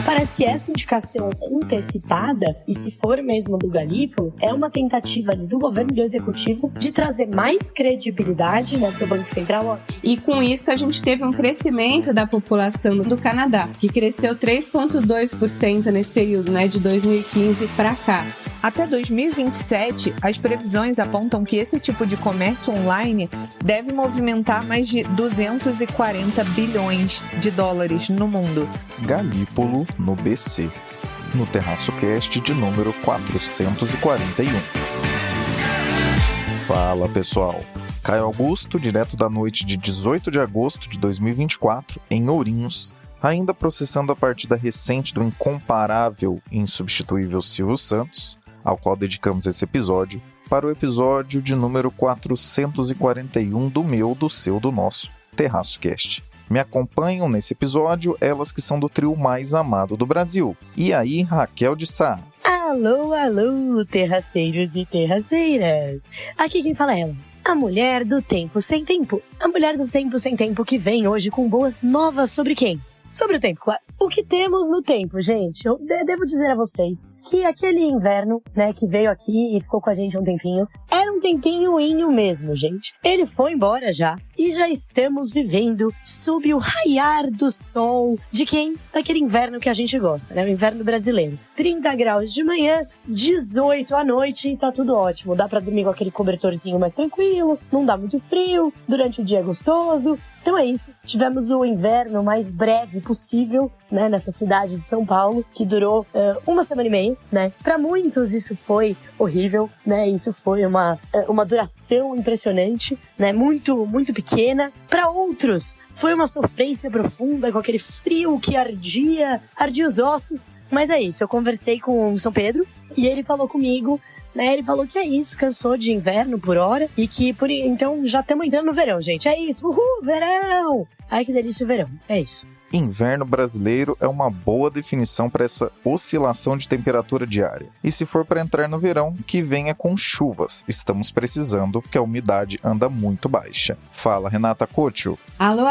Parece que essa indicação antecipada, e se for mesmo do Galípolo, é uma tentativa do governo do executivo de trazer mais credibilidade, né, para o Banco Central. E com isso a gente teve um crescimento da população do Canadá, que cresceu 3,2% nesse período, né, de 2015 para cá. Até 2027, as previsões apontam que esse tipo de comércio online deve movimentar mais de 240 bilhões de dólares no mundo. Galípolo no BC, no Terraço Cast de número 441. Fala, pessoal. Caio Augusto, direto da noite de 18 de agosto de 2024, em Ourinhos, ainda processando a partida recente do incomparável e insubstituível Silvio Santos, ao qual dedicamos esse episódio, para o episódio de número 441 do seu, do nosso Terraço Cast. Me acompanham nesse episódio elas que são do trio mais amado do Brasil. E aí, Raquel de Sá? Alô, alô, terraceiros e terraceiras. Aqui quem fala é ela, a mulher do tempo sem tempo. A mulher do tempo sem tempo que vem hoje com boas novas sobre quem? Sobre o tempo, claro. O que temos no tempo, gente? Eu devo dizer a vocês que aquele inverno, né, que veio aqui e ficou com a gente um tempinho, era um tempinho mesmo, gente. Ele foi embora já e já estamos vivendo sob o raiar do sol de quem? Daquele inverno que a gente gosta, né? O inverno brasileiro. 30 graus de manhã, 18 à noite e tá tudo ótimo. Dá pra dormir com aquele cobertorzinho mais tranquilo, não dá muito frio, durante o dia é gostoso. Então é isso, tivemos o inverno mais breve possível, né, nessa cidade de São Paulo, que durou uma semana e meia, né. Para muitos isso foi horrível, né, isso foi uma duração impressionante, né, muito pequena. Para outros foi uma sofrência profunda, com aquele frio que ardia os ossos. Mas é isso, eu conversei com o São Pedro e ele falou comigo, né, ele falou que é isso, cansou de inverno por hora e que então já estamos entrando no verão, gente, é isso, uhul, verão! Ai, que delícia o verão, é isso. Inverno brasileiro é uma boa definição para essa oscilação de temperatura diária. E se for para entrar no verão, que venha com chuvas. Estamos precisando, porque a umidade anda muito baixa. Fala, Renata Couto. Alô,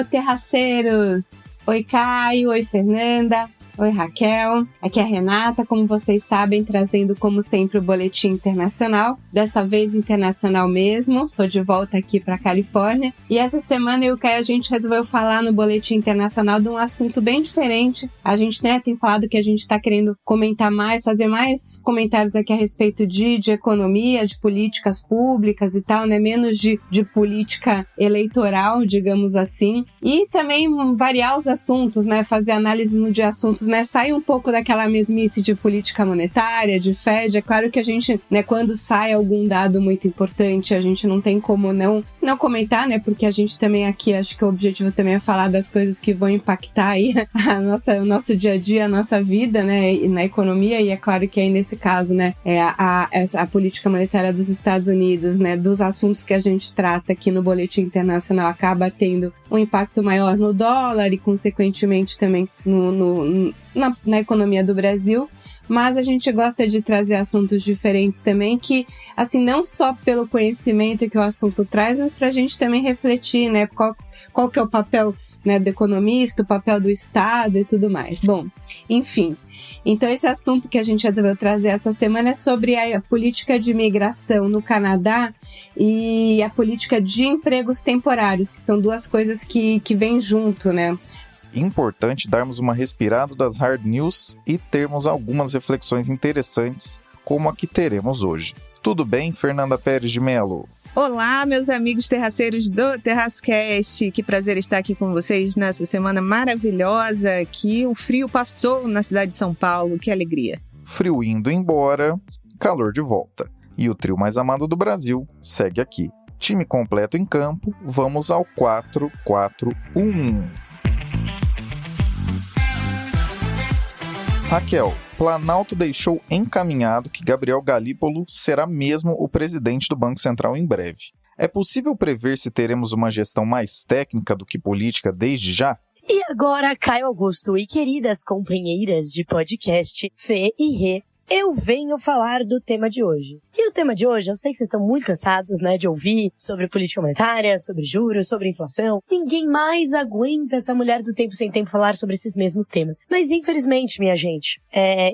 terraceiros! Oi, Caio, oi, Fernanda. Oi, Raquel. Aqui é a Renata, como vocês sabem, trazendo como sempre o Boletim Internacional. Dessa vez internacional mesmo, tô de volta aqui para Califórnia. E essa semana eu e o Caio, a gente resolveu falar no Boletim Internacional de um assunto bem diferente. A gente, né, tem falado que a gente tá querendo comentar mais, fazer mais comentários aqui a respeito de economia, de políticas públicas e tal, né, menos de política eleitoral, digamos assim. E também variar os assuntos, né, fazer análise de assuntos, né, sai um pouco daquela mesmice de política monetária, de Fed. É claro que a gente, né, quando sai algum dado muito importante, a gente não tem como não comentar, né, porque a gente também aqui, acho que o objetivo também é falar das coisas que vão impactar aí o nosso dia a dia, a nossa vida, né, na economia, e é claro que aí nesse caso, né, a política monetária dos Estados Unidos, né, dos assuntos que a gente trata aqui no Boletim Internacional acaba tendo um impacto maior no dólar e consequentemente também na economia do Brasil, mas a gente gosta de trazer assuntos diferentes também, que, assim, não só pelo conhecimento que o assunto traz, mas pra gente também refletir, né, qual que é o papel, né, do economista, o papel do Estado e tudo mais. Bom, enfim, então esse assunto que a gente resolveu trazer essa semana é sobre a política de imigração no Canadá e a política de empregos temporários, que são duas coisas que vêm junto, né? Importante darmos uma respirada das hard news e termos algumas reflexões interessantes, como a que teremos hoje. Tudo bem, Fernanda Pérez de Mello? Olá, meus amigos terraceiros do Terraço Cast. Que prazer estar aqui com vocês nessa semana maravilhosa que o frio passou na cidade de São Paulo. Que alegria. Frio indo embora, calor de volta. E o trio mais amado do Brasil segue aqui. Time completo em campo, vamos ao 4-4-1. Raquel, Planalto deixou encaminhado que Gabriel Galípolo será mesmo o presidente do Banco Central em breve. É possível prever se teremos uma gestão mais técnica do que política desde já? E agora, Caio Augusto e queridas companheiras de podcast Fê e Rê, eu venho falar do tema de hoje. E o tema de hoje, eu sei que vocês estão muito cansados, né, de ouvir sobre política monetária, sobre juros, sobre inflação. Ninguém mais aguenta essa mulher do tempo sem tempo falar sobre esses mesmos temas. Mas infelizmente, minha gente,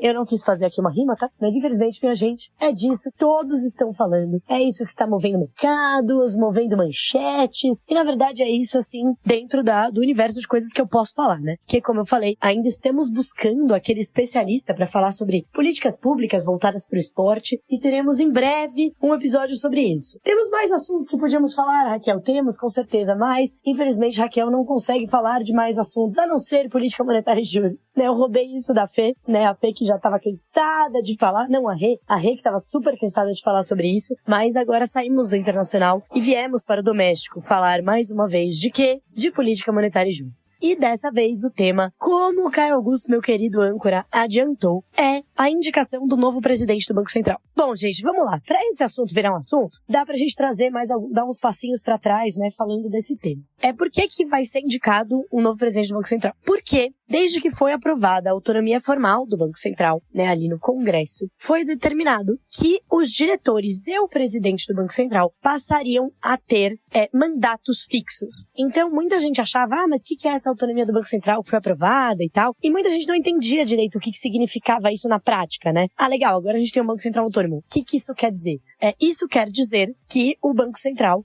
eu não quis fazer aqui uma rima, tá? Mas infelizmente, minha gente, é disso que todos estão falando. É isso que está movendo mercados, movendo manchetes. E na verdade é isso, assim, dentro do universo de coisas que eu posso falar, né? Que, como eu falei, ainda estamos buscando aquele especialista para falar sobre políticas públicas voltadas para o esporte e teremos em breve um episódio sobre isso. Temos mais assuntos que podíamos falar, Raquel? Temos, com certeza, mas infelizmente Raquel não consegue falar de mais assuntos, a não ser política monetária e juros. Né? Eu roubei isso da Fê, né? A Fê que já estava cansada de falar, não a Rê que estava super cansada de falar sobre isso, mas agora saímos do internacional e viemos para o doméstico falar mais uma vez de quê? De política monetária e juros. E dessa vez o tema, como o Caio Augusto, meu querido âncora, adiantou, é a indicação do novo presidente do Banco Central. Bom, gente, vamos lá. Para esse assunto virar um assunto, dá pra gente trazer dar uns passinhos para trás, né, falando desse tema. Por que vai ser indicado um novo presidente do Banco Central? Porque, desde que foi aprovada a autonomia formal do Banco Central, né, ali no Congresso, foi determinado que os diretores e o presidente do Banco Central passariam a ter mandatos fixos. Então, muita gente achava, mas o que é essa autonomia do Banco Central que foi aprovada e tal? E muita gente não entendia direito o que significava isso na prática, né? Legal, agora a gente tem um Banco Central autônomo. O que isso quer dizer? Isso quer dizer que o Banco Central,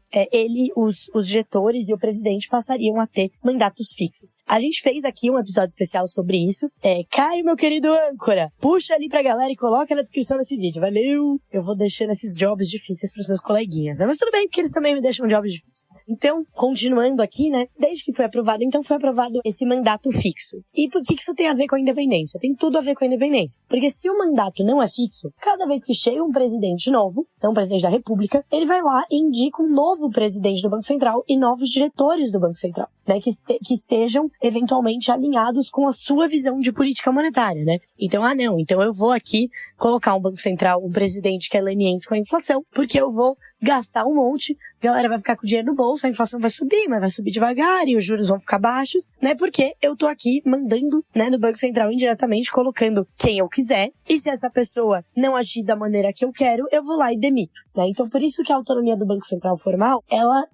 os diretores e o presidente passariam a ter mandatos fixos. A gente fez aqui um episódio especial sobre isso. Caio, meu querido âncora, puxa ali pra galera e coloca na descrição desse vídeo. Valeu! Eu vou deixando esses jobs difíceis pros meus coleguinhas, né? Mas tudo bem, porque eles também me deixam jobs difíceis. Então, continuando aqui, né? Desde que foi aprovado, foi aprovado esse mandato fixo. E por que isso tem a ver com a independência? Tem tudo a ver com a independência. Porque se o mandato não é fixo, cada vez que chega um presidente novo, um presidente da República, ele vai lá e indica um novo presidente do Banco Central e novos diretores do Banco Central, né, que estejam eventualmente alinhados com a sua visão de política monetária, né? Então, então eu vou aqui colocar um Banco Central, um presidente que é leniente com a inflação, porque eu vou gastar um monte, a galera vai ficar com o dinheiro no bolso, a inflação vai subir, mas vai subir devagar e os juros vão ficar baixos, né? Porque eu tô aqui mandando, né, no Banco Central indiretamente, colocando quem eu quiser, e se essa pessoa não agir da maneira que eu quero, eu vou lá e demito, né? Então, por isso que a autonomia do Banco Central formal, ela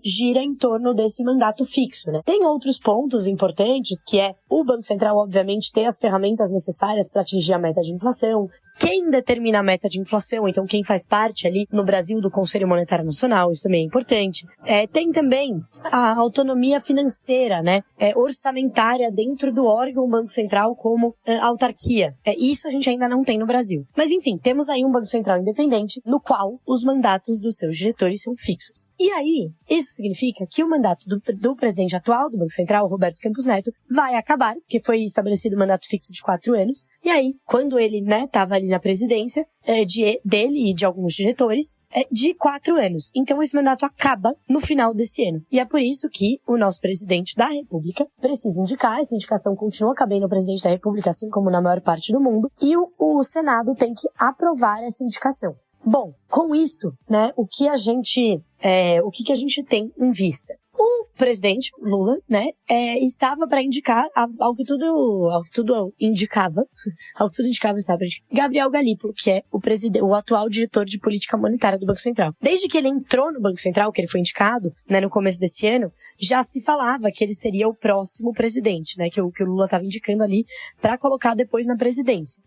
gira em torno desse mandato fixo, né? Tem outros pontos importantes, que é o Banco Central, obviamente, ter as ferramentas necessárias para atingir a meta de inflação. Quem determina a meta de inflação, então quem faz parte ali no Brasil do Conselho Monetário Nacional, isso também é importante. Tem também a autonomia financeira, né, orçamentária dentro do órgão Banco Central como autarquia. Isso a gente ainda não tem no Brasil. Mas enfim, temos aí um Banco Central independente no qual os mandatos dos seus diretores são fixos. E aí, isso significa que o mandato do presidente atual do Banco Central, Roberto Campos Neto, vai acabar, porque foi estabelecido um mandato fixo de 4 anos. E aí, quando ele, né, estava ali na presidência, dele e de alguns diretores, de 4 anos. Então esse mandato acaba no final desse ano. E é por isso que o nosso presidente da República precisa indicar, essa indicação continua cabendo ao presidente da República, assim como na maior parte do mundo, e o Senado tem que aprovar essa indicação. Bom, com isso, né, o que a gente tem em vista? O presidente Lula, né, estava para indicar, ao que tudo indicava, estava para indicar Gabriel Galípolo, que é o atual diretor de política monetária do Banco Central. Desde que ele entrou no Banco Central, que ele foi indicado, né, no começo desse ano, já se falava que ele seria o próximo presidente, né, que o Lula estava indicando ali para colocar depois na presidência.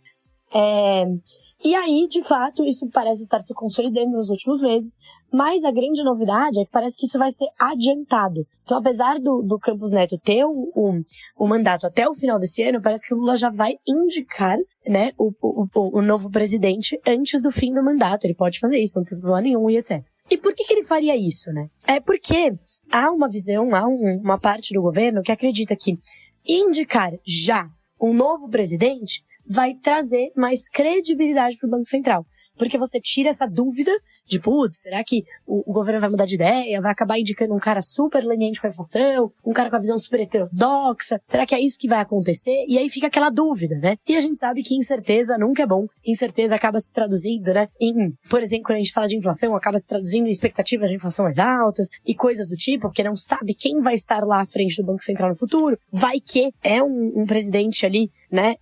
E aí, de fato, isso parece estar se consolidando nos últimos meses, mas a grande novidade é que parece que isso vai ser adiantado. Então, apesar do Campos Neto ter o mandato até o final desse ano, parece que o Lula já vai indicar, né, o novo presidente antes do fim do mandato. Ele pode fazer isso, não tem problema nenhum e etc. E por que ele faria isso, né? Porque há uma visão, uma parte do governo que acredita que indicar já um novo presidente vai trazer mais credibilidade para o Banco Central. Porque você tira essa dúvida de, será que o governo vai mudar de ideia? Vai acabar indicando um cara super leniente com a inflação? Um cara com a visão super heterodoxa? Será que é isso que vai acontecer? E aí fica aquela dúvida, né? E a gente sabe que incerteza nunca é bom. Incerteza acaba se traduzindo, né? Por exemplo, quando a gente fala de inflação, acaba se traduzindo em expectativas de inflação mais altas e coisas do tipo, porque não sabe quem vai estar lá à frente do Banco Central no futuro. Vai que é um presidente ali, né?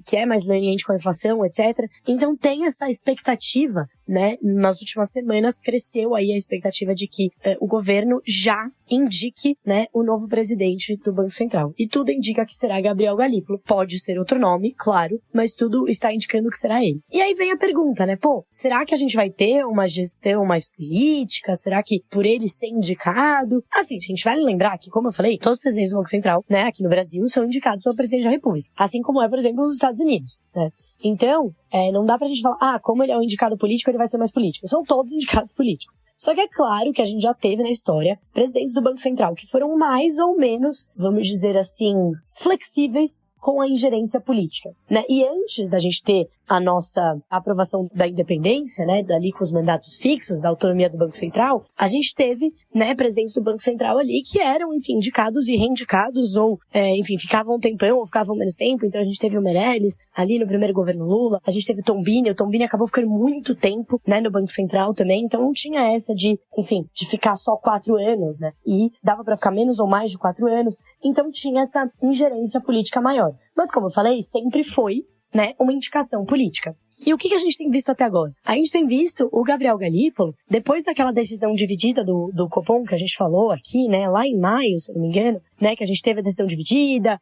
Que é mais leniente com a inflação, etc. Então tem essa expectativa né, nas últimas semanas cresceu aí a expectativa de que o governo já indique, né, o novo presidente do Banco Central. E tudo indica que será Gabriel Galípolo. Pode ser outro nome, claro, mas tudo está indicando que será ele. E aí vem a pergunta, né, será que a gente vai ter uma gestão mais política? Será que por ele ser indicado? Assim, gente, vale lembrar que, como eu falei, todos os presidentes do Banco Central, né, aqui no Brasil, são indicados pelo presidente da República. Assim como é, por exemplo, nos Estados Unidos, né? Então, não dá pra gente falar, como ele é um indicado político, ele vai ser mais político. São todos indicados políticos. Só que é claro que a gente já teve na história presidentes do Banco Central que foram mais ou menos, vamos dizer assim, flexíveis com a ingerência política, né? E antes da gente ter a nossa aprovação da independência, né, dali com os mandatos fixos, da autonomia do Banco Central, a gente teve, né, presidentes do Banco Central ali que eram, enfim, indicados e reindicados ou, enfim, ficavam um tempão ou ficavam menos tempo. Então a gente teve o Meirelles ali no primeiro governo Lula, a gente teve o Tombini acabou ficando muito tempo, né, no Banco Central também, então não tinha essa de, enfim, de ficar só 4 anos, né, e dava pra ficar menos ou mais de 4 anos, então tinha essa ingerência política maior. Mas como eu falei, sempre foi, né, uma indicação política. E o que a gente tem visto até agora? A gente tem visto o Gabriel Galípolo, depois daquela decisão dividida do Copom, que a gente falou aqui, né, lá em maio, se não me engano, né, que a gente teve a decisão dividida,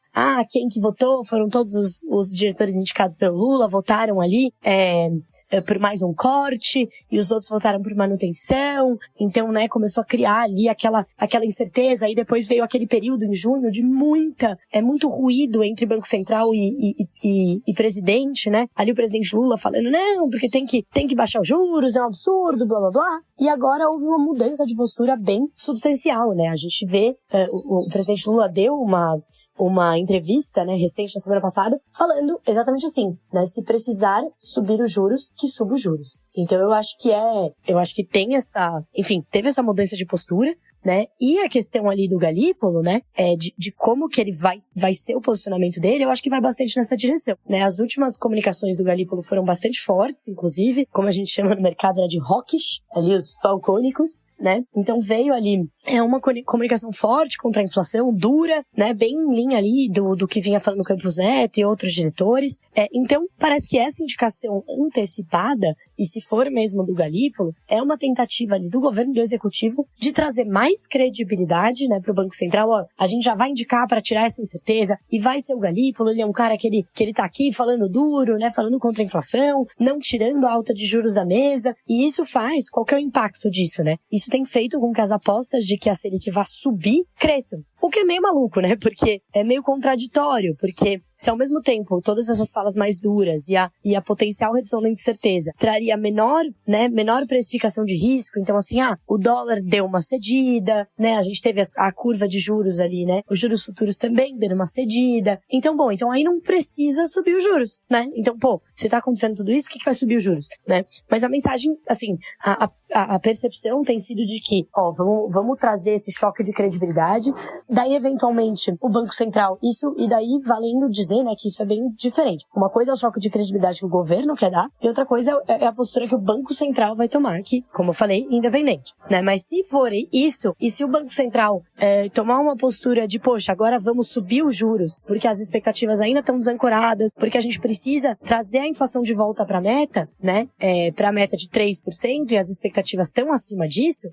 quem que votou foram todos os diretores indicados pelo Lula, votaram ali por mais um corte, e os outros votaram por manutenção, então, né, começou a criar ali aquela incerteza, aí depois veio aquele período em junho de muito ruído entre Banco Central e presidente, né, ali o presidente Lula falando, não, porque tem que baixar os juros, é um absurdo, blá blá blá, e agora houve uma mudança de postura bem substancial, né, a gente vê, o presidente Lula deu uma entrevista, né, recente na semana passada, falando exatamente assim, né, se precisar subir os juros, que suba os juros. Então eu acho que tem teve essa mudança de postura, né, e a questão ali do Galípolo, né, de como que ele vai ser o posicionamento dele, eu acho que vai bastante nessa direção, né, as últimas comunicações do Galípolo foram bastante fortes, inclusive, como a gente chama no mercado, né, de hawkish, ali os falcônicos, né, então veio ali, uma comunicação forte contra a inflação, dura, né, bem em linha ali do que vinha falando o Campos Neto e outros diretores, então parece que essa indicação antecipada, e se for mesmo do Galípolo, é uma tentativa ali do governo, do executivo, de trazer mais credibilidade, né, pro Banco Central. A gente já vai indicar para tirar essa incerteza, e vai ser o Galípolo, ele é um cara que ele tá aqui falando duro, né, falando contra a inflação, não tirando a alta de juros da mesa, e isso faz, qual que é o impacto disso, né? Isso tem feito com que as apostas de que a Selic vai subir cresçam. O que é meio maluco, né? Porque é meio contraditório, porque se ao mesmo tempo todas essas falas mais duras e a potencial redução da incerteza traria menor precificação de risco, então assim, o dólar deu uma cedida, né? A gente teve a curva de juros ali, né? Os juros futuros também deram uma cedida. Então aí não precisa subir os juros, né? Então, se tá acontecendo tudo isso, o que vai subir os juros, né? Mas a mensagem, assim, a percepção tem sido de que, vamos trazer esse choque de credibilidade. Daí, eventualmente, o Banco Central, e daí valendo dizer, né, que isso é bem diferente. Uma coisa é o choque de credibilidade que o governo quer dar, e outra coisa é a postura que o Banco Central vai tomar, que, como eu falei, independente, né? Mas se for isso, e se o Banco Central tomar uma postura de, agora vamos subir os juros, porque as expectativas ainda estão desancoradas, porque a gente precisa trazer a inflação de volta para a meta, né, para a meta de 3%, e as expectativas estão acima disso,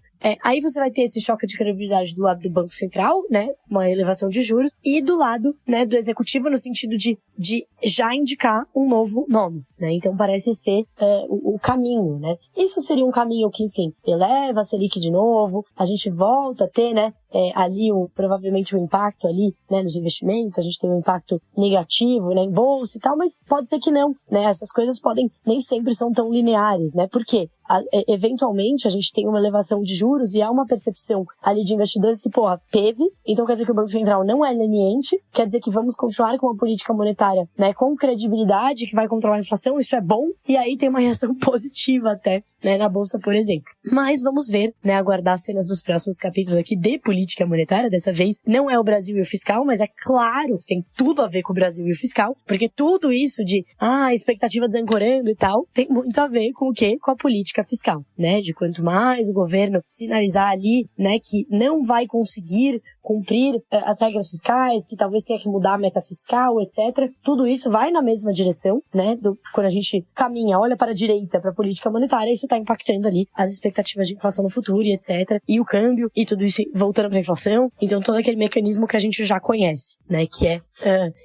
aí você vai ter esse choque de credibilidade do lado do Banco Central, né, uma elevação de juros, e do lado, né, do executivo no sentido de já indicar um novo nome, né? Então parece ser o caminho, né? Isso seria um caminho que, enfim, eleva a Selic de novo, a gente volta a ter, né, ali provavelmente o impacto ali, né, nos investimentos, a gente tem um impacto negativo, né, em bolsa e tal, mas pode ser que não, né? Essas coisas nem sempre são tão lineares, né? Por quê? Eventualmente a gente tem uma elevação de juros e há uma percepção ali de investidores que, teve, então quer dizer que o Banco Central não é leniente, quer dizer que vamos continuar com uma política monetária, né, com credibilidade, que vai controlar a inflação, isso é bom, e aí tem uma reação positiva até, né, na Bolsa, por exemplo. Mas vamos ver, né, aguardar as cenas dos próximos capítulos aqui de política monetária, dessa vez não é o Brasil e o fiscal, mas é claro que tem tudo a ver com o Brasil e o fiscal, porque tudo isso de, expectativa desancorando e tal, tem muito a ver com o quê? Com a política fiscal, né? De quanto mais o governo sinalizar ali, né, que não vai conseguir cumprir as regras fiscais, que talvez tenha que mudar a meta fiscal, etc. Tudo isso vai na mesma direção, né? Quando a gente caminha, olha para a direita, para a política monetária, isso está impactando ali as expectativas de inflação no futuro e etc. E o câmbio, e tudo isso voltando para a inflação. Então, todo aquele mecanismo que a gente já conhece, né? Que é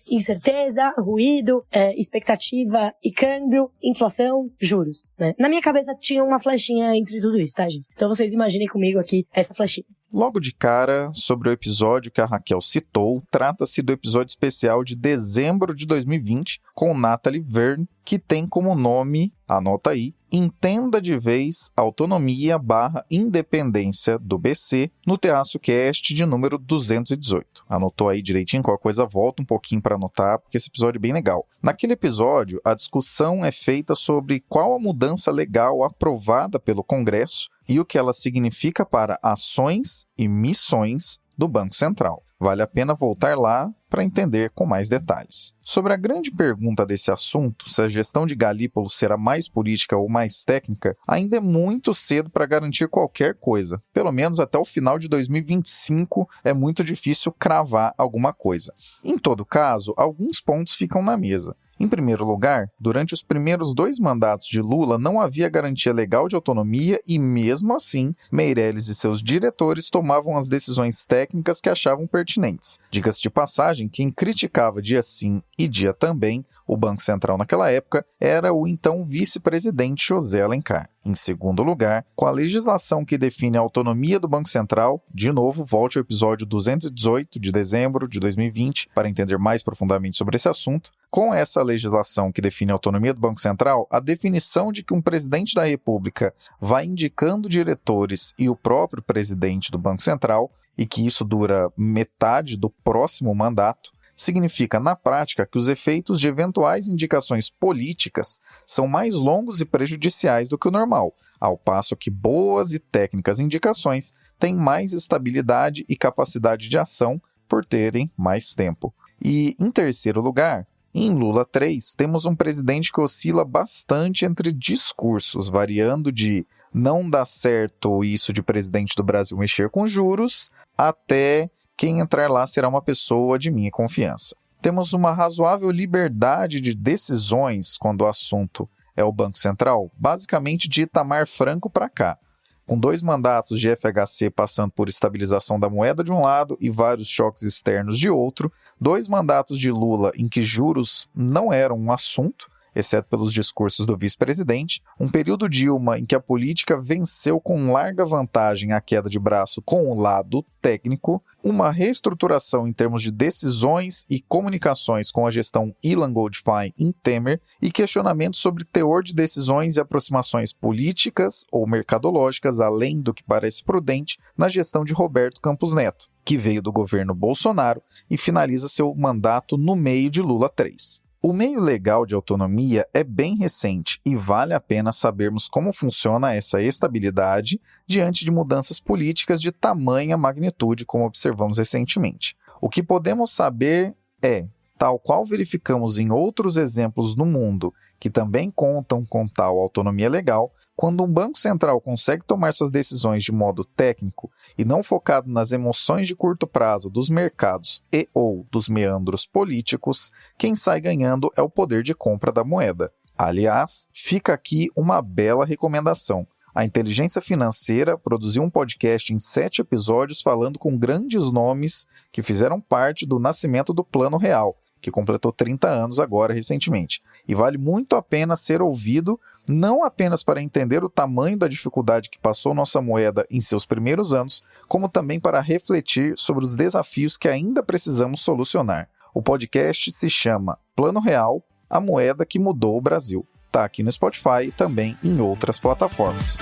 incerteza, ruído, expectativa e câmbio, inflação, juros, né? Na minha cabeça tinha uma flechinha entre tudo isso, tá, gente? Então, vocês imaginem comigo aqui essa flechinha. Logo de cara, sobre o episódio que a Raquel citou, trata-se do episódio especial de dezembro de 2020 com Nathalie Verne, que tem como nome, anota aí, Entenda de Vez Autonomia/Independência do BC no Terraço Cast de número 218. Anotou aí direitinho? Qualquer coisa volta um pouquinho para anotar, porque esse episódio é bem legal. Naquele episódio, a discussão é feita sobre qual a mudança legal aprovada pelo Congresso e o que ela significa para ações e missões do Banco Central. Vale a pena voltar lá para entender com mais detalhes. Sobre a grande pergunta desse assunto, se a gestão de Galípolo será mais política ou mais técnica, ainda é muito cedo para garantir qualquer coisa. Pelo menos até o final de 2025 é muito difícil cravar alguma coisa. Em todo caso, alguns pontos ficam na mesa. Em primeiro lugar, durante os primeiros 2 mandatos de Lula não havia garantia legal de autonomia e, mesmo assim, Meirelles e seus diretores tomavam as decisões técnicas que achavam pertinentes. Diga-se de passagem, quem criticava dia sim e dia também o Banco Central naquela época era o então vice-presidente José Alencar. Em segundo lugar, com a legislação que define a autonomia do Banco Central, de novo, volte ao episódio 218 de dezembro de 2020 para entender mais profundamente sobre esse assunto. Com essa legislação que define a autonomia do Banco Central, a definição de que um presidente da República vai indicando diretores e o próprio presidente do Banco Central, e que isso dura metade do próximo mandato, significa, na prática, que os efeitos de eventuais indicações políticas são mais longos e prejudiciais do que o normal, ao passo que boas e técnicas indicações têm mais estabilidade e capacidade de ação por terem mais tempo. E, em terceiro lugar, em Lula 3, temos um presidente que oscila bastante entre discursos, variando de não dá certo isso de presidente do Brasil mexer com juros, até quem entrar lá será uma pessoa de minha confiança. Temos uma razoável liberdade de decisões quando o assunto é o Banco Central, basicamente de Itamar Franco para cá, com 2 mandatos de FHC passando por estabilização da moeda de um lado e vários choques externos de outro, 2 mandatos de Lula em que juros não eram um assunto, exceto pelos discursos do vice-presidente, um período Dilma em que a política venceu com larga vantagem a queda de braço com o lado técnico, uma reestruturação em termos de decisões e comunicações com a gestão Ilan Goldfein em Temer e questionamentos sobre teor de decisões e aproximações políticas ou mercadológicas, além do que parece prudente, na gestão de Roberto Campos Neto, que veio do governo Bolsonaro e finaliza seu mandato no meio de Lula 3. O meio legal de autonomia é bem recente e vale a pena sabermos como funciona essa estabilidade diante de mudanças políticas de tamanha magnitude, como observamos recentemente. O que podemos saber é, tal qual verificamos em outros exemplos no mundo que também contam com tal autonomia legal, quando um banco central consegue tomar suas decisões de modo técnico e não focado nas emoções de curto prazo dos mercados e ou dos meandros políticos, quem sai ganhando é o poder de compra da moeda. Aliás, fica aqui uma bela recomendação. A Inteligência Financeira produziu um podcast em 7 episódios falando com grandes nomes que fizeram parte do nascimento do Plano Real, que completou 30 anos agora recentemente. E vale muito a pena ser ouvido, não apenas para entender o tamanho da dificuldade que passou nossa moeda em seus primeiros anos, como também para refletir sobre os desafios que ainda precisamos solucionar. O podcast se chama Plano Real, a moeda que mudou o Brasil. Está aqui no Spotify e também em outras plataformas.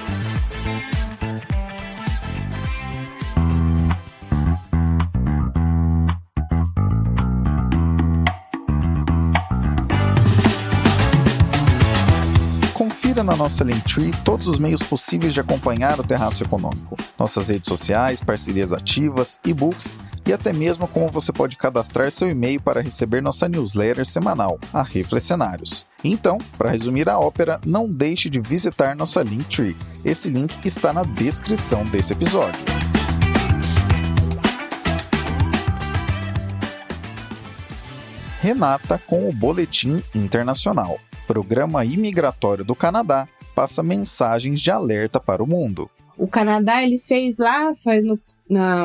Confira na nossa Linktree todos os meios possíveis de acompanhar o Terraço Econômico, nossas redes sociais, parcerias ativas, e-books e até mesmo como você pode cadastrar seu e-mail para receber nossa newsletter semanal, a Reflexionários. Então, para resumir a ópera, não deixe de visitar nossa Linktree. Esse link está na descrição desse episódio. Renata com o Boletim Internacional. Programa Imigratório do Canadá passa mensagens de alerta para o mundo. O Canadá, ele fez lá,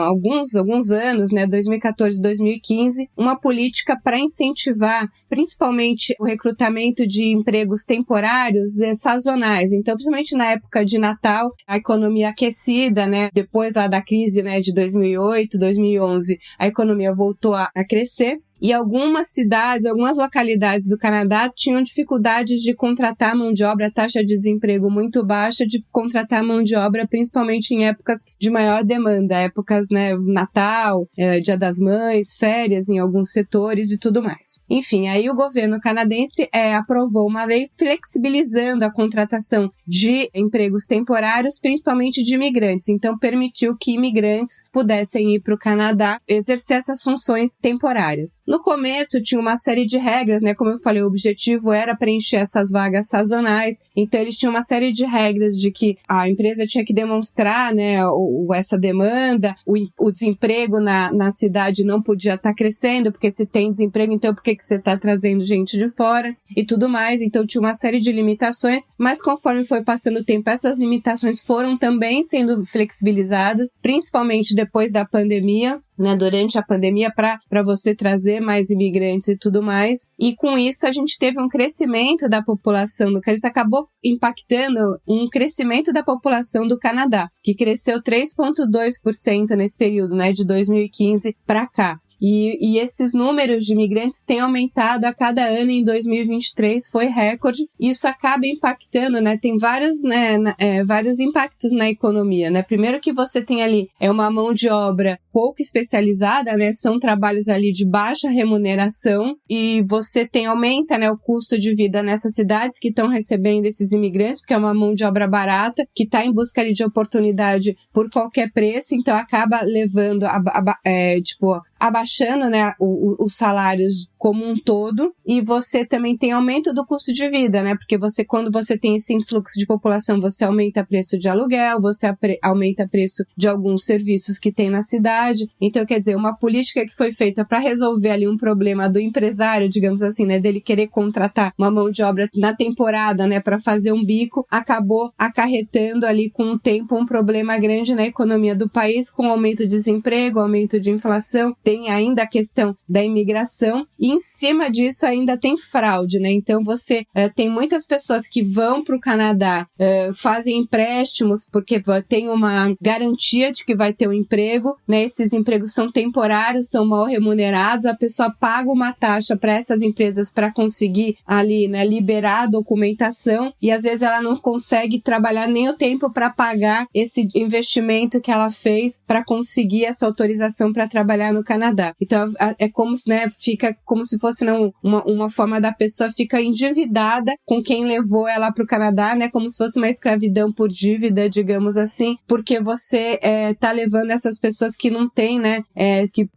alguns anos, 2014, 2015, uma política para incentivar principalmente o recrutamento de empregos temporários sazonais. Então, principalmente na época de Natal, a economia aquecida, depois da crise de 2008, 2011, a economia voltou a crescer. E algumas cidades, algumas localidades do Canadá tinham dificuldades de contratar mão de obra, taxa de desemprego muito baixa, de contratar mão de obra, principalmente em épocas de maior demanda, épocas, Natal, Dia das Mães, férias em alguns setores e tudo mais. Enfim, aí o governo canadense aprovou uma lei flexibilizando a contratação de empregos temporários, principalmente de imigrantes. Então, permitiu que imigrantes pudessem ir para o Canadá exercer essas funções temporárias. No começo tinha uma série de regras, como eu falei, o objetivo era preencher essas vagas sazonais, então eles tinham uma série de regras de que a empresa tinha que demonstrar, essa demanda, o desemprego na cidade não podia estar crescendo, porque se tem desemprego, então por que você está trazendo gente de fora e tudo mais, então tinha uma série de limitações, mas conforme foi passando o tempo, essas limitações foram também sendo flexibilizadas, principalmente depois da pandemia, durante a pandemia, para você trazer mais imigrantes e tudo mais. E com isso a gente teve um crescimento da população do Canadá, isso acabou impactando um crescimento da população do Canadá, que cresceu 3,2% nesse período, de 2015 para cá. E esses números de imigrantes têm aumentado a cada ano. Em 2023 foi recorde. Isso acaba impactando, tem vários impactos na economia, Primeiro que você tem ali uma mão de obra pouco especializada, são trabalhos ali de baixa remuneração e você aumenta, o custo de vida nessas cidades que estão recebendo esses imigrantes, porque é uma mão de obra barata, que está em busca ali de oportunidade por qualquer preço, então acaba levando, abaixando, os salários como um todo, e você também tem aumento do custo de vida, porque quando você tem esse influxo de população, você aumenta o preço de aluguel, você aumenta o preço de alguns serviços que tem na cidade. Então, quer dizer, uma política que foi feita para resolver ali um problema do empresário, digamos assim, dele querer contratar uma mão de obra na temporada, para fazer um bico, acabou acarretando ali com o tempo um problema grande na economia do país, com aumento de desemprego, aumento de inflação, tem ainda a questão da imigração, e em cima disso ainda tem fraude, Então você tem muitas pessoas que vão para o Canadá, fazem empréstimos porque tem uma garantia de que vai ter um emprego, Esses empregos são temporários, são mal remunerados, a pessoa paga uma taxa para essas empresas para conseguir ali, liberar a documentação, e às vezes ela não consegue trabalhar nem o tempo para pagar esse investimento que ela fez para conseguir essa autorização para trabalhar no Canadá. Então é como, fica como se fosse uma forma da pessoa fica endividada com quem levou ela para o Canadá, como se fosse uma escravidão por dívida, digamos assim, porque você tá levando essas pessoas que não tem,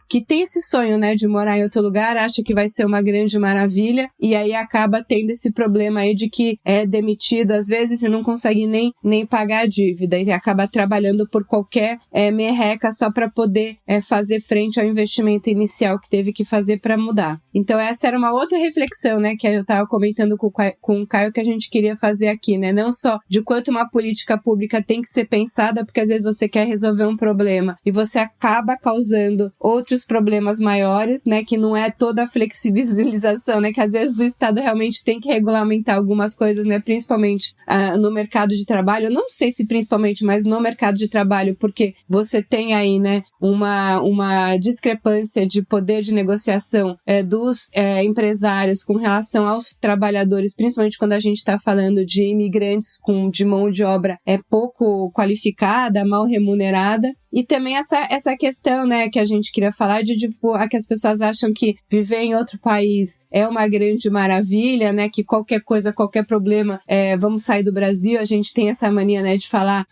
que tem esse sonho, de morar em outro lugar, acha que vai ser uma grande maravilha, e aí acaba tendo esse problema aí de que é demitido às vezes e não consegue nem pagar a dívida, e acaba trabalhando por qualquer merreca só para poder fazer frente ao investimento inicial que teve que fazer para mudar. Então essa era uma outra reflexão, que eu estava comentando com o Caio, que a gente queria fazer aqui, não só de quanto uma política pública tem que ser pensada, porque às vezes você quer resolver um problema e você acaba causando outros problemas maiores, que não é toda a flexibilização, que às vezes o Estado realmente tem que regulamentar algumas coisas, principalmente no mercado de trabalho. Eu não sei se principalmente, mas no mercado de trabalho, porque você tem aí, uma discrepância de poder de negociação dos empresários com relação aos trabalhadores, principalmente quando a gente está falando de imigrantes de mão de obra pouco qualificada, mal remunerada. E também essa questão, que a gente queria falar de, que as pessoas acham que viver em outro país é uma grande maravilha, que qualquer coisa, qualquer problema, vamos sair do Brasil. A gente tem essa mania, de falar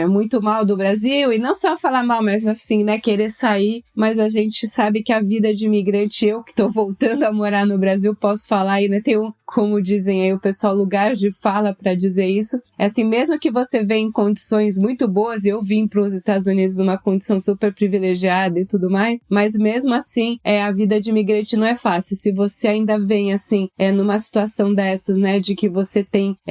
muito mal do Brasil, e não só falar mal, mas assim, querer sair. Mas a gente sabe que a vida de imigrante, eu que estou voltando a morar no Brasil, posso falar aí, tem como dizem aí o pessoal, lugar de fala para dizer isso. É assim, mesmo que você venha em condições muito boas, eu vim para os Estados Unidos condições, numa condição super privilegiada e tudo mais, mas mesmo assim, a vida de imigrante não é fácil. Se você ainda vem, assim, numa situação dessas, né, de que você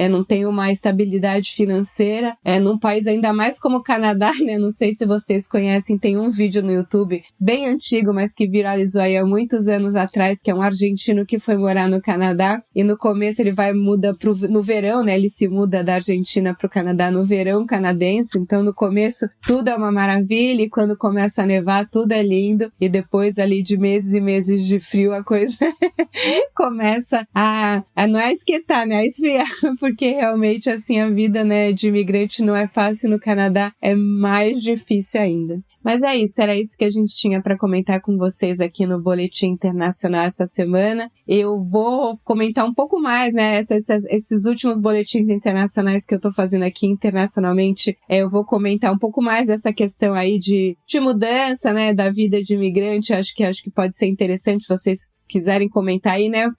não tem uma estabilidade financeira, num país ainda mais como o Canadá, né, não sei se vocês conhecem, tem um vídeo no YouTube bem antigo, mas que viralizou aí há muitos anos atrás, que é um argentino que foi morar no Canadá, e no começo ele muda no verão, né, ele se muda da Argentina pro Canadá no verão canadense, então no começo tudo é uma maravilha, e quando começa a nevar tudo é lindo, e depois ali de meses e meses de frio a coisa começa a não é esquentar, né, a esfriar, porque realmente assim a vida, né, de imigrante não é fácil no Canadá, é mais difícil ainda. Mas é isso, era isso que a gente tinha para comentar com vocês aqui no Boletim Internacional essa semana. Eu vou comentar um pouco mais, né, esses últimos boletins internacionais que eu tô fazendo aqui internacionalmente, eu vou comentar um pouco mais essa questão aí de mudança, né, da vida de imigrante. Acho que pode ser interessante vocês quiserem comentar aí, né?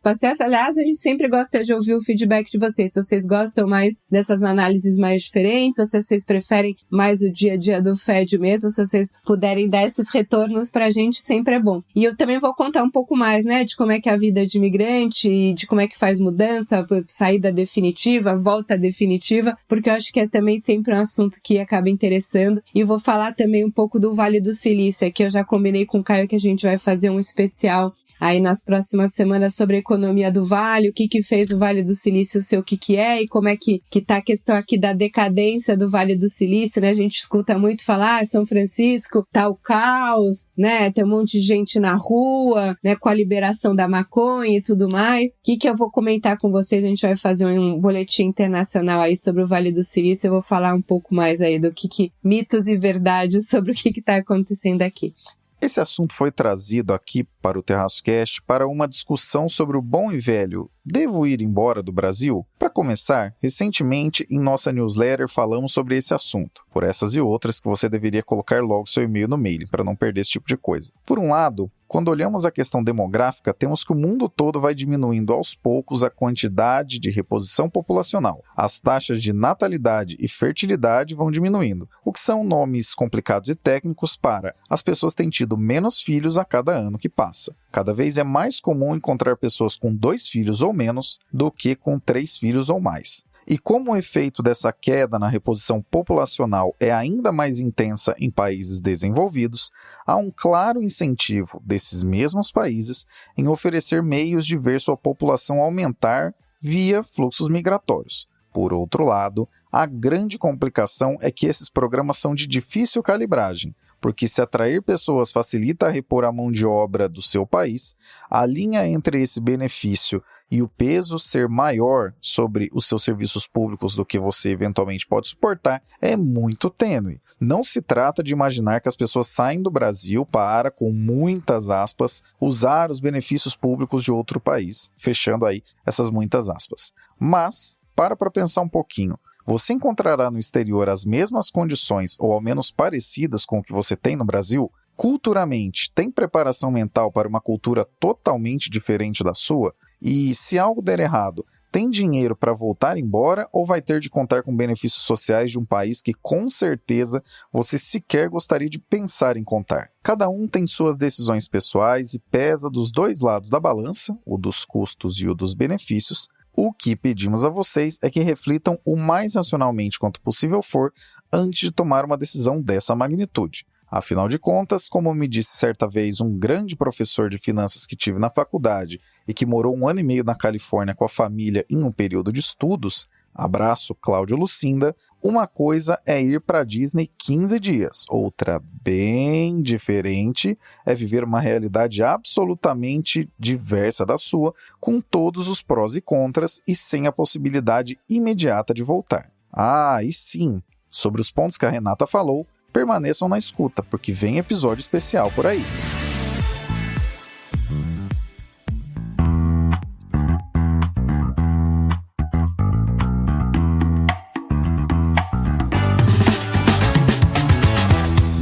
Aliás, a gente sempre gosta de ouvir o feedback de vocês. Se vocês gostam mais dessas análises mais diferentes, ou se vocês preferem mais o dia a dia do FED mesmo, se vocês puderem dar esses retornos pra gente, sempre é bom. E eu também vou contar um pouco mais, né, de como é que é a vida de imigrante, e de como é que faz mudança, saída definitiva, volta definitiva, porque eu acho que é também sempre um assunto que acaba interessando. E vou falar também um pouco do Vale do Silício, que eu já combinei com o Caio que a gente vai fazer um especial aí nas próximas semanas sobre a economia do Vale, o que fez o Vale do Silício ser o que é, e como é que tá a questão aqui da decadência do Vale do Silício, né? A gente escuta muito falar, São Francisco tá o caos, né? Tem um monte de gente na rua, né? Com a liberação da maconha e tudo mais. O que eu vou comentar com vocês? A gente vai fazer um boletim internacional aí sobre o Vale do Silício. Eu vou falar um pouco mais aí do que mitos e verdades sobre o que tá acontecendo aqui. Esse assunto foi trazido aqui para o TerraçoCast para uma discussão sobre o bom e velho "devo ir embora do Brasil?". Para começar, recentemente em nossa newsletter falamos sobre esse assunto, por essas e outras que você deveria colocar logo seu e-mail no mail, para não perder esse tipo de coisa. Por um lado, quando olhamos a questão demográfica, temos que o mundo todo vai diminuindo aos poucos a quantidade de reposição populacional. As taxas de natalidade e fertilidade vão diminuindo, o que são nomes complicados e técnicos para as pessoas têm tido menos filhos a cada ano que passa. Cada vez é mais comum encontrar pessoas com 2 filhos ou menos do que com 3 filhos ou mais. E como o efeito dessa queda na reposição populacional é ainda mais intensa em países desenvolvidos, há um claro incentivo desses mesmos países em oferecer meios de ver sua população aumentar via fluxos migratórios. Por outro lado, a grande complicação é que esses programas são de difícil calibragem, porque se atrair pessoas facilita repor a mão de obra do seu país, a linha entre esse benefício e o peso ser maior sobre os seus serviços públicos do que você eventualmente pode suportar é muito tênue. Não se trata de imaginar que as pessoas saem do Brasil para, com muitas aspas, usar os benefícios públicos de outro país, fechando aí essas muitas aspas. Mas, para pensar um pouquinho. Você encontrará no exterior as mesmas condições, ou ao menos parecidas com o que você tem no Brasil? Culturalmente, tem preparação mental para uma cultura totalmente diferente da sua? E se algo der errado, tem dinheiro para voltar embora ou vai ter de contar com benefícios sociais de um país que com certeza você sequer gostaria de pensar em contar? Cada um tem suas decisões pessoais e pesa dos dois lados da balança, o dos custos e o dos benefícios. O que pedimos a vocês é que reflitam o mais racionalmente quanto possível for antes de tomar uma decisão dessa magnitude. Afinal de contas, como me disse certa vez um grande professor de finanças que tive na faculdade e que morou 1 ano e meio na Califórnia com a família em um período de estudos, abraço Cláudio Lucinda, uma coisa é ir para a Disney 15 dias, outra bem diferente é viver uma realidade absolutamente diversa da sua, com todos os prós e contras e sem a possibilidade imediata de voltar. Ah, e sim, sobre os pontos que a Renata falou, permaneçam na escuta, porque vem episódio especial por aí.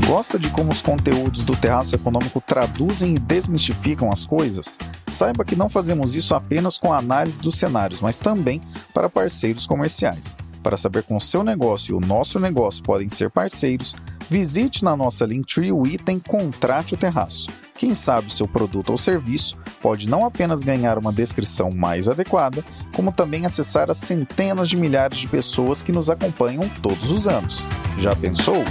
Gosta de como os conteúdos do Terraço Econômico traduzem e desmistificam as coisas? Saiba que não fazemos isso apenas com a análise dos cenários, mas também para parceiros comerciais. Para saber como o seu negócio e o nosso negócio podem ser parceiros, Visite na nossa Linktree o item Contrate o Terraço. Quem sabe seu produto ou serviço pode não apenas ganhar uma descrição mais adequada, como também acessar as centenas de milhares de pessoas que nos acompanham todos os anos. Já pensou?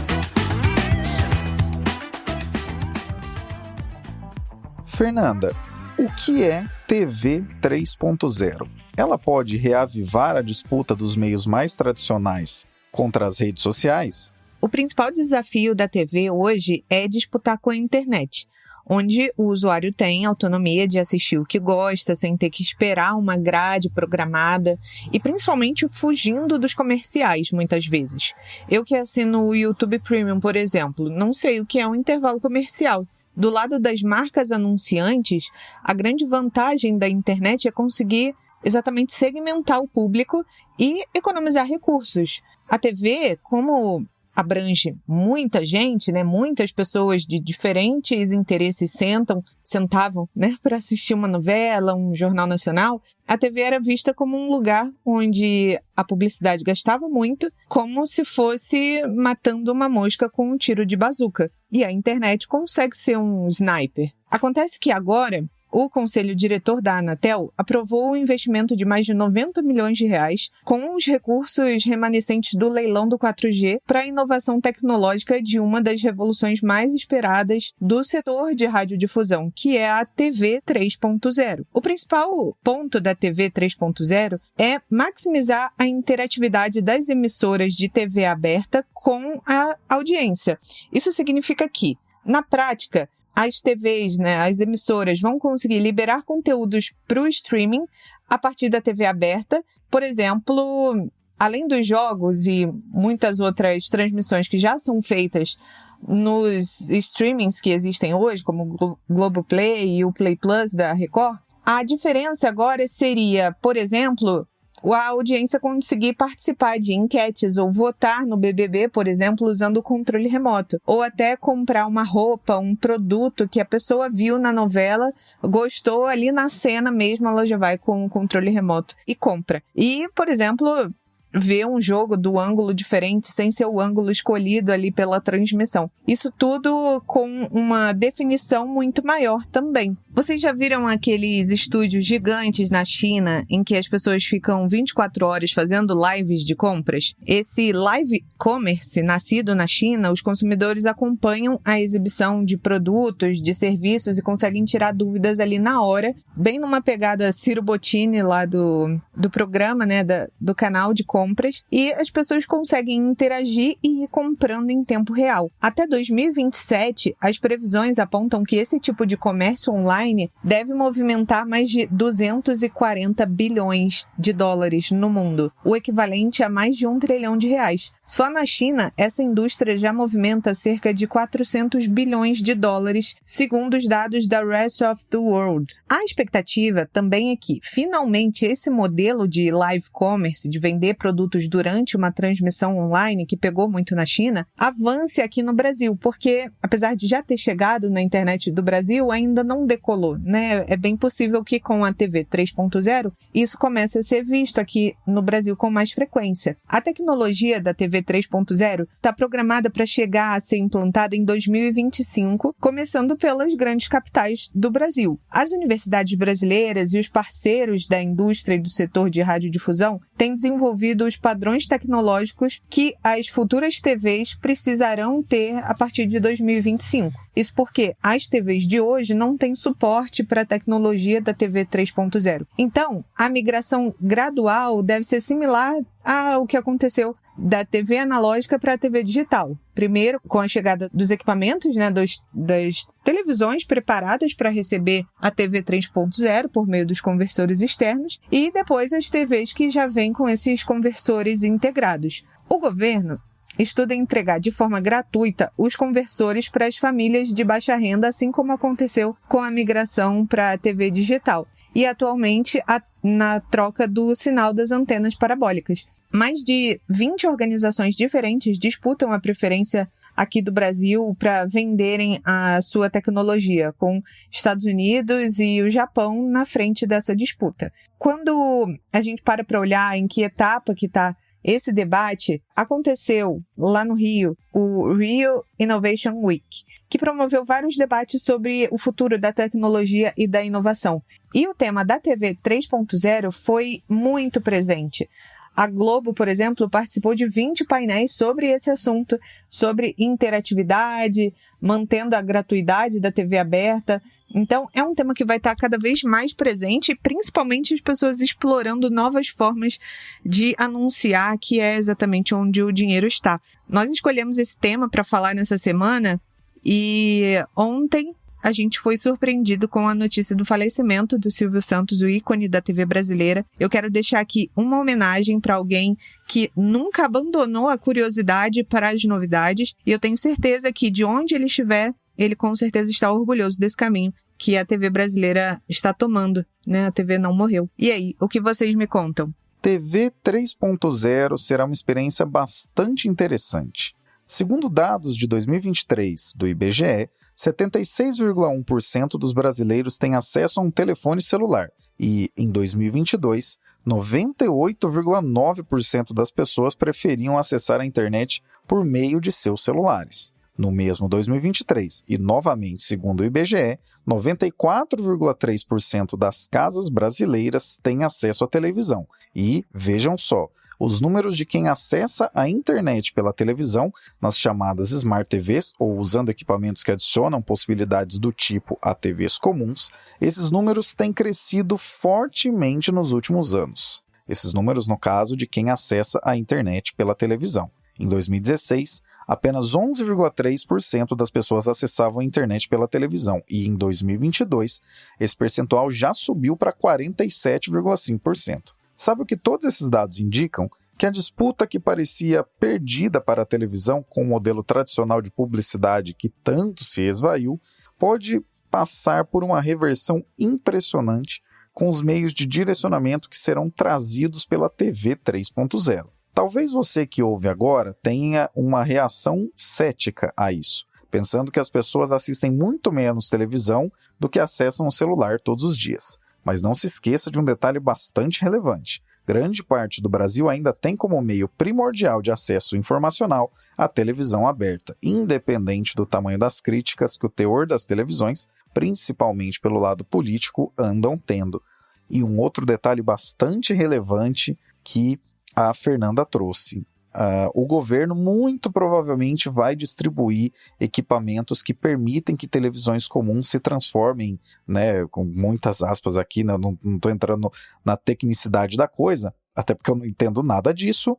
Fernanda, o que é TV 3.0? Ela pode reavivar a disputa dos meios mais tradicionais contra as redes sociais? O principal desafio da TV hoje é disputar com a internet, onde o usuário tem autonomia de assistir o que gosta, sem ter que esperar uma grade programada e principalmente fugindo dos comerciais, muitas vezes. Eu que assino o YouTube Premium, por exemplo, não sei o que é um intervalo comercial. Do lado das marcas anunciantes, a grande vantagem da internet é conseguir exatamente segmentar o público e economizar recursos. A TV, como abrange muita gente, né? Muitas pessoas de diferentes interesses sentavam, né, para assistir uma novela, um jornal nacional. A TV era vista como um lugar onde a publicidade gastava muito, como se fosse matando uma mosca com um tiro de bazuca. E a internet consegue ser um sniper. Acontece que agora o Conselho Diretor da Anatel aprovou o investimento de mais de 90 milhões de reais com os recursos remanescentes do leilão do 4G para a inovação tecnológica de uma das revoluções mais esperadas do setor de radiodifusão, que é a TV 3.0. O principal ponto da TV 3.0 é maximizar a interatividade das emissoras de TV aberta com a audiência. Isso significa que, na prática, as TVs, né, as emissoras vão conseguir liberar conteúdos para o streaming a partir da TV aberta. Por exemplo, além dos jogos e muitas outras transmissões que já são feitas nos streamings que existem hoje, como o Globoplay e o Play Plus da Record, a diferença agora seria, por exemplo, a audiência conseguir participar de enquetes ou votar no BBB, por exemplo, usando o controle remoto. Ou até comprar uma roupa, um produto que a pessoa viu na novela, gostou ali na cena mesmo, ela já vai com o controle remoto e compra. E, por exemplo, ver um jogo do ângulo diferente, sem ser o ângulo escolhido ali pela transmissão. Isso tudo com uma definição muito maior também. Vocês já viram aqueles estúdios gigantes na China em que as pessoas ficam 24 horas fazendo lives de compras? Esse live commerce nascido na China, os consumidores acompanham a exibição de produtos, de serviços e conseguem tirar dúvidas ali na hora, bem numa pegada Ciro Bottini lá do programa, né, do canal de compras, e as pessoas conseguem interagir e ir comprando em tempo real. Até 2027, as previsões apontam que esse tipo de comércio online deve movimentar mais de 240 bilhões de dólares no mundo, o equivalente a mais de 1 trilhão de reais. Só na China, essa indústria já movimenta cerca de 400 bilhões de dólares, segundo os dados da Rest of the World. A expectativa também é que, finalmente, esse modelo de live commerce, de vender produtos durante uma transmissão online, que pegou muito na China, avance aqui no Brasil, porque, apesar de já ter chegado na internet do Brasil, ainda não decolou, né? É bem possível que com a TV 3.0, isso comece a ser visto aqui no Brasil com mais frequência. A tecnologia da TV 3.0 está programada para chegar a ser implantada em 2025, começando pelas grandes capitais do Brasil. As universidades brasileiras e os parceiros da indústria e do setor de radiodifusão têm desenvolvido os padrões tecnológicos que as futuras TVs precisarão ter a partir de 2025. Isso porque as TVs de hoje não têm suporte para a tecnologia da TV 3.0. Então, a migração gradual deve ser similar ao que aconteceu da TV analógica para a TV digital. Primeiro, com a chegada dos equipamentos, né, das televisões preparadas para receber a TV 3.0 por meio dos conversores externos, e depois as TVs que já vêm com esses conversores integrados. O governo estuda entregar de forma gratuita os conversores para as famílias de baixa renda, assim como aconteceu com a migração para a TV digital. E atualmente, na troca do sinal das antenas parabólicas. Mais de 20 organizações diferentes disputam a preferência aqui do Brasil para venderem a sua tecnologia, com Estados Unidos e o Japão na frente dessa disputa. Quando a gente para olhar em que etapa que está Esse debate aconteceu lá no Rio, o Rio Innovation Week, que promoveu vários debates sobre o futuro da tecnologia e da inovação. E o tema da TV 3.0 foi muito presente. A Globo, por exemplo, participou de 20 painéis sobre esse assunto, sobre interatividade, mantendo a gratuidade da TV aberta. Então, é um tema que vai estar cada vez mais presente, principalmente as pessoas explorando novas formas de anunciar, que é exatamente onde o dinheiro está. Nós escolhemos esse tema para falar nessa semana e ontem a gente foi surpreendido com a notícia do falecimento do Silvio Santos, o ícone da TV brasileira. Eu quero deixar aqui uma homenagem para alguém que nunca abandonou a curiosidade para as novidades, e eu tenho certeza que de onde ele estiver, ele com certeza está orgulhoso desse caminho que a TV brasileira está tomando, né? A TV não morreu. E aí, o que vocês me contam? TV 3.0 será uma experiência bastante interessante. Segundo dados de 2023 do IBGE, 76,1% dos brasileiros têm acesso a um telefone celular e, em 2022, 98,9% das pessoas preferiam acessar a internet por meio de seus celulares. No mesmo 2023, e novamente segundo o IBGE, 94,3% das casas brasileiras têm acesso à televisão. E, vejam só, os números de quem acessa a internet pela televisão nas chamadas Smart TVs ou usando equipamentos que adicionam possibilidades do tipo a TVs comuns, esses números têm crescido fortemente nos últimos anos. Esses números, no caso, de quem acessa a internet pela televisão. Em 2016, apenas 11,3% das pessoas acessavam a internet pela televisão e, em 2022, esse percentual já subiu para 47,5%. Sabe o que todos esses dados indicam? Que a disputa que parecia perdida para a televisão com o modelo tradicional de publicidade que tanto se esvaiu, pode passar por uma reversão impressionante com os meios de direcionamento que serão trazidos pela TV 3.0. Talvez você que ouve agora tenha uma reação cética a isso, pensando que as pessoas assistem muito menos televisão do que acessam o celular todos os dias. Mas não se esqueça de um detalhe bastante relevante. Grande parte do Brasil ainda tem como meio primordial de acesso informacional a televisão aberta, independente do tamanho das críticas que o teor das televisões, principalmente pelo lado político, andam tendo. E um outro detalhe bastante relevante que a Fernanda trouxe. O governo muito provavelmente vai distribuir equipamentos que permitem que televisões comuns se transformem, né, com muitas aspas aqui, né, não estou entrando na tecnicidade da coisa, até porque eu não entendo nada disso.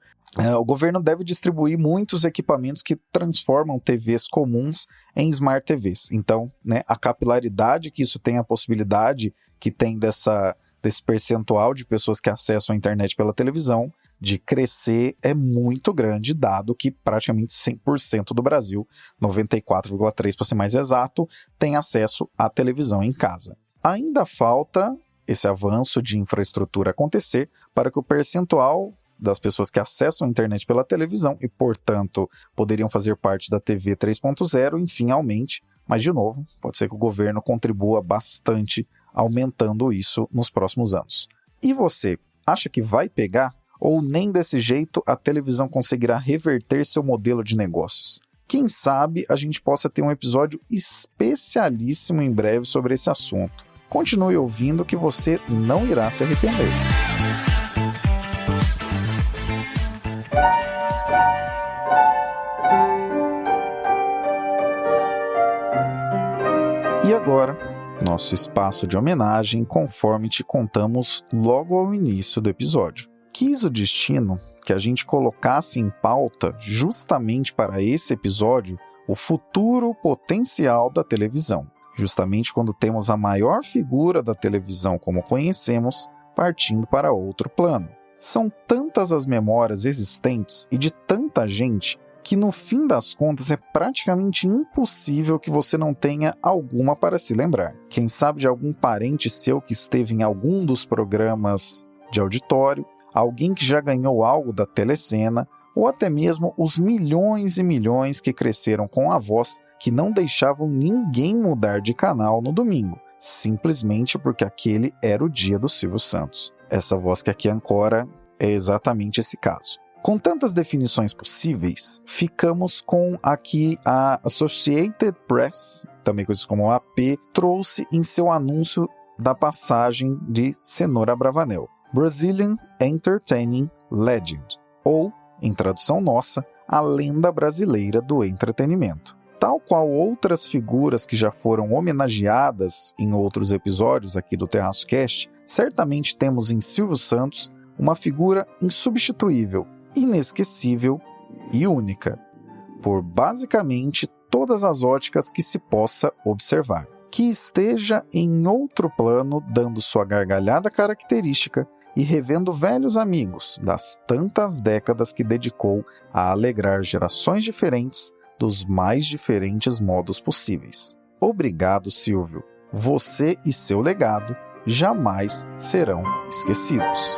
O governo deve distribuir muitos equipamentos que transformam TVs comuns em Smart TVs. Então, né, a capilaridade que isso tem, a possibilidade que tem desse percentual de pessoas que acessam a internet pela televisão, de crescer é muito grande, dado que praticamente 100% do Brasil, 94,3% para ser mais exato, tem acesso à televisão em casa. Ainda falta esse avanço de infraestrutura acontecer para que o percentual das pessoas que acessam a internet pela televisão e, portanto, poderiam fazer parte da TV 3.0, enfim, aumente. Mas, de novo, pode ser que o governo contribua bastante aumentando isso nos próximos anos. E você, acha que vai pegar? Ou nem desse jeito a televisão conseguirá reverter seu modelo de negócios? Quem sabe a gente possa ter um episódio especialíssimo em breve sobre esse assunto. Continue ouvindo que você não irá se arrepender. E agora, nosso espaço de homenagem, conforme te contamos logo ao início do episódio. Quis o destino que a gente colocasse em pauta, justamente para esse episódio, o futuro potencial da televisão. Justamente quando temos a maior figura da televisão como conhecemos, partindo para outro plano. São tantas as memórias existentes e de tanta gente que no fim das contas é praticamente impossível que você não tenha alguma para se lembrar. Quem sabe de algum parente seu que esteve em algum dos programas de auditório, alguém que já ganhou algo da telecena, ou até mesmo os milhões e milhões que cresceram com a voz que não deixavam ninguém mudar de canal no domingo, simplesmente porque aquele era o dia do Silvio Santos. Essa voz que aqui ancora é exatamente esse caso. Com tantas definições possíveis, ficamos com a que a Associated Press, também conhecida como AP, trouxe em seu anúncio da passagem de Cenoura Bravanel, Brazilian Entertaining Legend, ou, em tradução nossa, a lenda brasileira do entretenimento. Tal qual outras figuras que já foram homenageadas em outros episódios aqui do Terraço Cast, certamente temos em Silvio Santos uma figura insubstituível, inesquecível e única, por basicamente todas as óticas que se possa observar. Que esteja em outro plano, dando sua gargalhada característica e revendo velhos amigos das tantas décadas que dedicou a alegrar gerações diferentes dos mais diferentes modos possíveis. Obrigado, Silvio. Você e seu legado jamais serão esquecidos.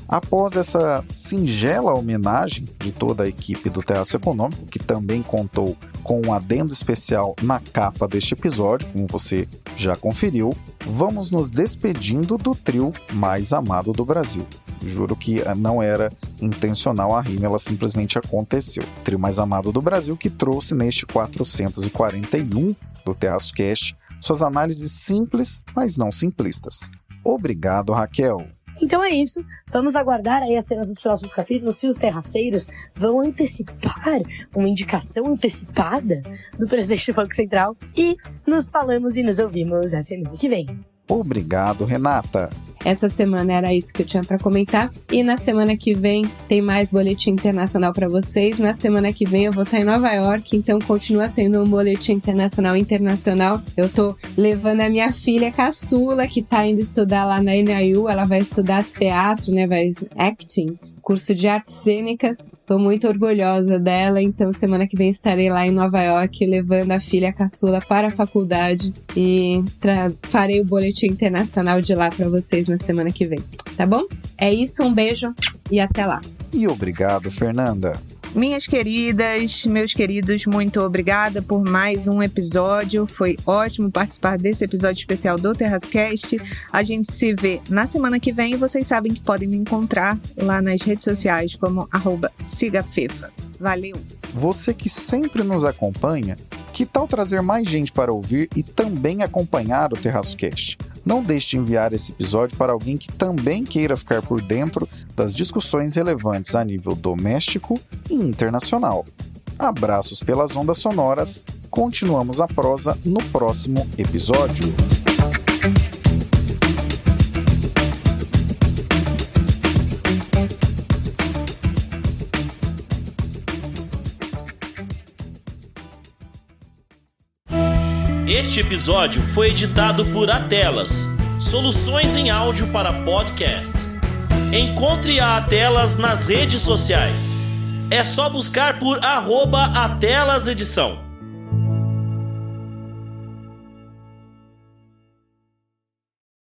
Após essa singela homenagem de toda a equipe do Terraço Econômico, que também contou com um adendo especial na capa deste episódio, como você já conferiu, vamos nos despedindo do trio mais amado do Brasil. Juro que não era intencional a rima, ela simplesmente aconteceu. O trio mais amado do Brasil que trouxe neste 441 do Terraço Cast suas análises simples, mas não simplistas. Obrigado, Raquel. Então é isso, vamos aguardar aí as cenas dos próximos capítulos, se os terraceiros vão antecipar uma indicação antecipada do presidente do Banco Central. E nos falamos e nos ouvimos na semana que vem. Obrigado, Renata. Essa semana era isso que eu tinha para comentar. E na semana que vem tem mais boletim internacional para vocês. Na semana que vem eu vou estar em Nova York, então continua sendo um boletim internacional. Eu tô levando a minha filha caçula, que tá indo estudar lá na NYU. Ela vai estudar teatro, né? Vai acting, curso de artes cênicas. Tô muito orgulhosa dela, então semana que vem estarei lá em Nova York levando a filha caçula para a faculdade e farei o boletim internacional de lá para vocês na semana que vem, tá bom? É isso, um beijo e até lá. E obrigado, Fernanda. Minhas queridas, meus queridos, muito obrigada por mais um episódio. Foi ótimo participar desse episódio especial do Terraço Cast. A gente se vê na semana que vem e vocês sabem que podem me encontrar lá nas redes sociais como @sigafefa. Valeu! Você que sempre nos acompanha, que tal trazer mais gente para ouvir e também acompanhar o Terraço Cast? Não deixe de enviar esse episódio para alguém que também queira ficar por dentro das discussões relevantes a nível doméstico e internacional. Abraços pelas ondas sonoras. Continuamos a prosa no próximo episódio. Este episódio foi editado por Atelas, soluções em áudio para podcasts. Encontre a Atelas nas redes sociais. É só buscar por @AtelasEdição.